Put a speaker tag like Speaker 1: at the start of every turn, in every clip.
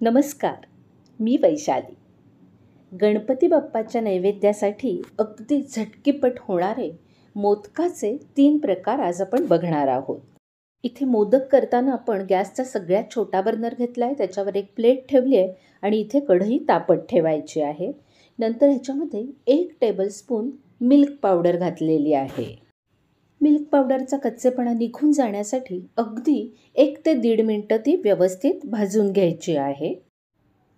Speaker 1: नमस्कार, मी वैशाली. गणपती बाप्पाच्या नैवेद्यासाठी अगदी झटकीपट होणारे मोदकाचे 3 प्रकार आज आपण बघणार आहोत. इथे मोदक करताना आपण गॅसचा सगळ्यात छोटा बर्नर घेतला आहे, त्याच्यावर एक प्लेट ठेवली आहे आणि इथे कढई तापत ठेवायची आहे. नंतर ह्याच्यामध्ये 1 टेबलस्पून मिल्क पावडर घातलेली आहे. मिल्क पावडरचा कच्चेपणा निघून जाण्यासाठी अगदी 1 ते 1.5 मिनटं ती व्यवस्थित भाजून घ्यायची आहे.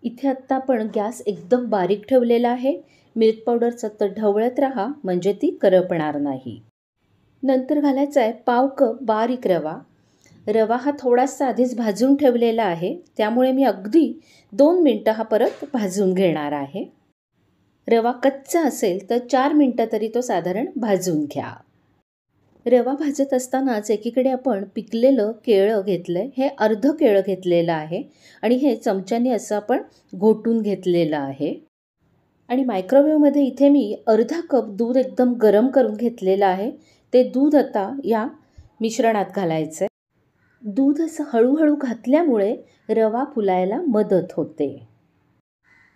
Speaker 1: इथे आत्ता आपण गॅस एकदम बारीक ठेवलेला आहे. मिल्क पावडर सतत ढवळत राहा म्हणजे ती करपणार नाही. नंतर घालायचा आहे पाव कप बारीक रवा. रवा हा थोडासा आधीच भाजून ठेवलेला आहे, त्यामुळे मी अगदी 2 मिनटं हा परत भाजून घेणार आहे. रवा कच्चा असेल तर 4 मिनटं तरी तो साधारण भाजून घ्या. रवा भाजत असतानाच एकीकडे आपण पिकलेलं केळं घेतलं आहे. हे अर्ध केळं घेतलेलं आहे आणि हे चमच्याने असं आपण घोटून घेतलेलं आहे. आणि मायक्रोवेव्हमध्ये इथे मी अर्धा कप दूध एकदम गरम करून घेतलेलं आहे. ते दूध आता या मिश्रणात घालायचं आहे. दूध असं हळूहळू घातल्यामुळे रवा फुलायला मदत होते.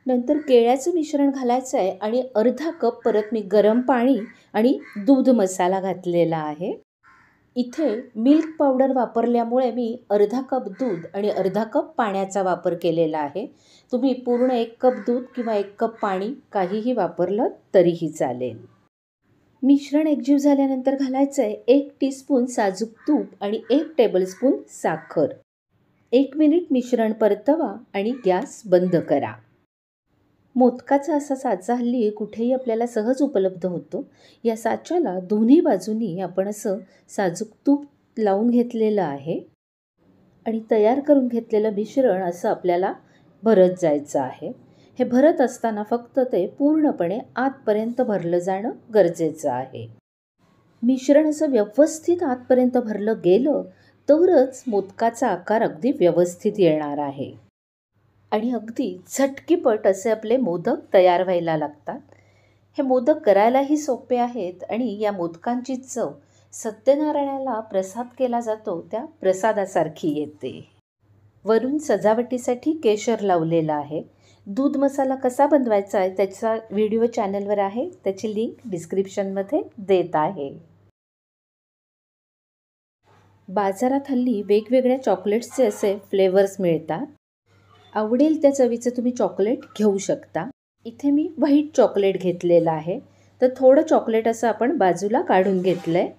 Speaker 1: नंतर केळ्याचं मिश्रण घालायचं आहे आणि अर्धा कप परत मी गरम पाणी आणि दूध मसाला घातलेला आहे. इथे मिल्क पावडर वापरल्यामुळे मी अर्धा कप दूध आणि अर्धा कप पाण्याचा वापर केलेला आहे. तुम्ही पूर्ण 1 कप दूध किंवा 1 कप पाणी काहीही वापरलं तरीही चालेल. मिश्रण एकजीव झाल्यानंतर घालायचं आहे 1 टीस्पून साजूक तूप आणि 1 टेबलस्पून साखर. 1 मिनिट मिश्रण परतवा आणि गॅस बंद करा. मोदकाचा असा साचा हल्ली कुठेही आपल्याला सहज उपलब्ध होतो. या साच्याला दोन्ही बाजूनी आपण असं साजूक तूप लावून घेतलेलं आहे आणि तयार करून घेतलेलं मिश्रण असं आपल्याला भरत जायचं आहे. हे भरत असताना फक्त ते पूर्णपणे आतपर्यंत भरलं जाणं गरजेचं आहे. मिश्रण असं व्यवस्थित आतपर्यंत भरलं गेलं तरच मोदकाचा आकार अगदी व्यवस्थित येणार आहे. आणि अगदी झटकीपट असे आपले मोदक तयार व्हायला लागतात. हे मोदक करायलाही सोपे आहेत आणि या मोदकांची चव सत्यनारायणाला प्रसाद केला जातो त्या प्रसादासारखी येते. वरून सजावटीसाठी केशर लावलेला आहे. दूध मसाला कसा बनवायचा आहे त्याचा व्हिडिओ चॅनलवर आहे, त्याची लिंक डिस्क्रिप्शनमध्ये देत आहे. बाजारात हल्ली वेगवेगळ्या चॉकलेट्सचे असे फ्लेवर्स मिळतात. आवडेल त्या चवीचं तुम्ही चॉकलेट घेऊ शकता. इथे मी व्हाईट चॉकलेट घेतलेलं आहे, तर थोडं चॉकलेट असं आपण बाजूला काढून घेतलं आहे.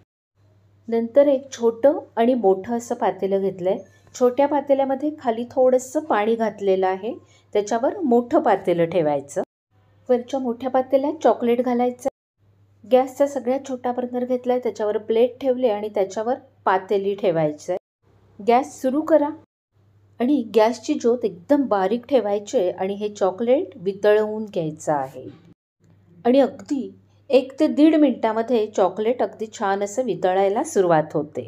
Speaker 1: नंतर एक छोटं आणि मोठं असं पातेलं घेतलं आहे. छोट्या पातेल्यामध्ये खाली थोडंसं पाणी घातलेलं आहे, त्याच्यावर मोठं पातेलं ठेवायचं. वरच्या मोठ्या पातेल्यात चॉकलेट घालायचं. गॅसचा सगळ्यात छोटा बर्नर घेतला आहे, त्याच्यावर प्लेट ठेवले आणि त्याच्यावर पातेली ठेवायचं आहे. गॅस सुरू करा आणि गॅसची ज्योत एकदम बारीक ठेवायची आणि हे चॉकलेट वितळवून घ्यायचं आहे. आणि अगदी 1 ते 1.5 मिनटामध्ये चॉकलेट अगदी छान असं वितळायला सुरुवात होते.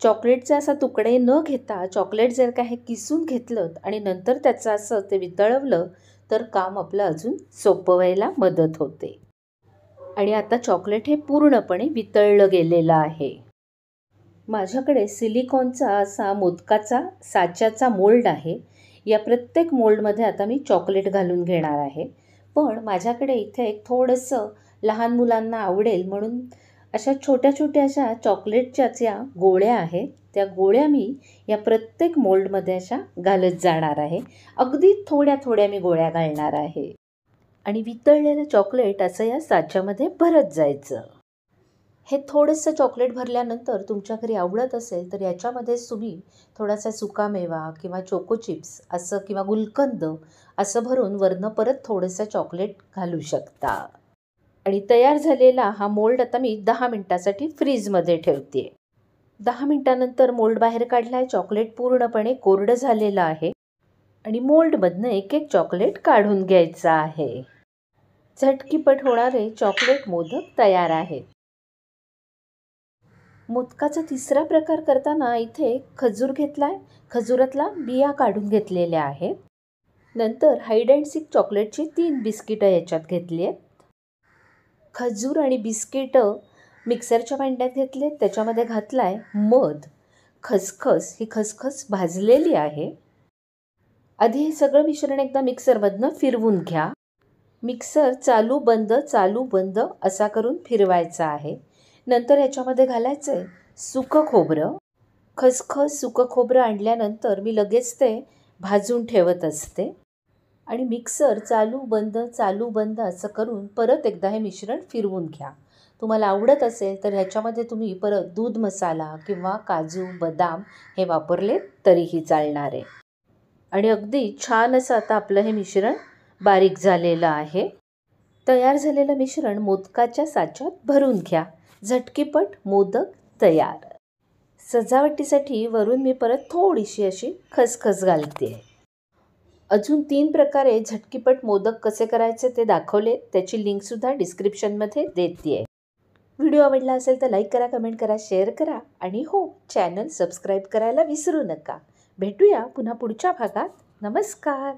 Speaker 1: चॉकलेटचे असा तुकडे न घेता चॉकलेट जर का हे किसून घेतलं आणि नंतर त्याचं असं ते वितळवलं तर काम आपलं अजून सोपं व्हायला मदत होते. आणि आता चॉकलेट हे पूर्णपणे वितळलं गेलेलं आहे. माझ्याकडे सिलिकॉनचा असा मोदकाचा साच्याचा मोल्ड आहे. या प्रत्येक मोल्डमध्ये आता मी चॉकलेट घालून घेणार आहे. पण माझ्याकडे इथे एक थोडंसं लहान मुलांना आवडेल म्हणून अशा छोट्या छोट्या अशा चॉकलेटच्या ज्या गोळ्या आहेत त्या गोळ्या मी या प्रत्येक मोल्डमध्ये अशा घालत जाणार आहे. अगदी थोड्या थोड्या मी गोळ्या घालणार आहे आणि वितळलेलं चॉकलेट असं या साच्यामध्ये भरत जायचं. हे थोडंसं चॉकलेट भरल्यानंतर तुमच्या घरी आवडत असेल तर याच्यामध्येच तुम्ही थोडासा सुकामेवा किंवा चोको चिप्स असं किंवा गुलकंद असं भरून वरनं परत थोडंसं चॉकलेट घालू शकता. आणि तयार झालेला हा मोल्ड आता मी 10 मिनटासाठी फ्रीजमध्ये ठेवते. 10 मिनटानंतर मोल्ड बाहेर काढला आहे. चॉकलेट पूर्णपणे कोरडं झालेलं आहे आणि मोल्डमधनं एक एक चॉकलेट काढून घ्यायचं आहे. झटकीपट होणारे चॉकलेट मोदक तयार आहेत. मोदकाचा तिसरा प्रकार करताना इथे खजूर घेतला आहे. खजुरातला बिया काढून घेतलेल्या आहेत. नंतर हाईड अँड सीक चॉकलेटची 3 बिस्किटं याच्यात घेतली आहेत. खजूर आणि बिस्किटं मिक्सरच्या भांड्यात घेतले, त्याच्यामध्ये घातला आहे मध, खसखस. ही खसखस भाजलेली आहे. आधी हे सगळं मिश्रण एकदा मिक्सरमधनं फिरवून घ्या. मिक्सर चालू बंद असा करून फिरवायचा आहे. नंतर ह्याच्यामध्ये घालायचं आहे सुकं खोबरं. खसखस सुकं खोबरं आणल्यानंतर मी लगेच ते भाजून ठेवत असते आणि मिक्सर चालू बंद असं करून परत एकदा हे मिश्रण फिरवून घ्या. तुम्हाला आवडत असेल तर ह्याच्यामध्ये तुम्ही परत दूध मसाला किंवा काजू बदाम हे वापरले तरीही चालणार आहे. आणि अगदी छान असं आता आपलं हे मिश्रण बारीक झालेलं आहे. तयार झालेलं मिश्रण मोदकाच्या साच्यात भरून घ्या. झटकीपट मोदक तयार. सजावटीसाठी वरून मी परत थोडीशी अशी खसखस घालते. अजून 3 प्रकारे झटकीपट मोदक कसे करायचे ते दाखवले. त्याची लिंकसुद्धा डिस्क्रिप्शनमध्ये देते आहे. व्हिडिओ आवडला असेल तर लाईक करा, कमेंट करा, शेअर करा आणि हो, चॅनल सबस्क्राईब करायला विसरू नका. भेटूया पुन्हा पुढच्या भागात. नमस्कार.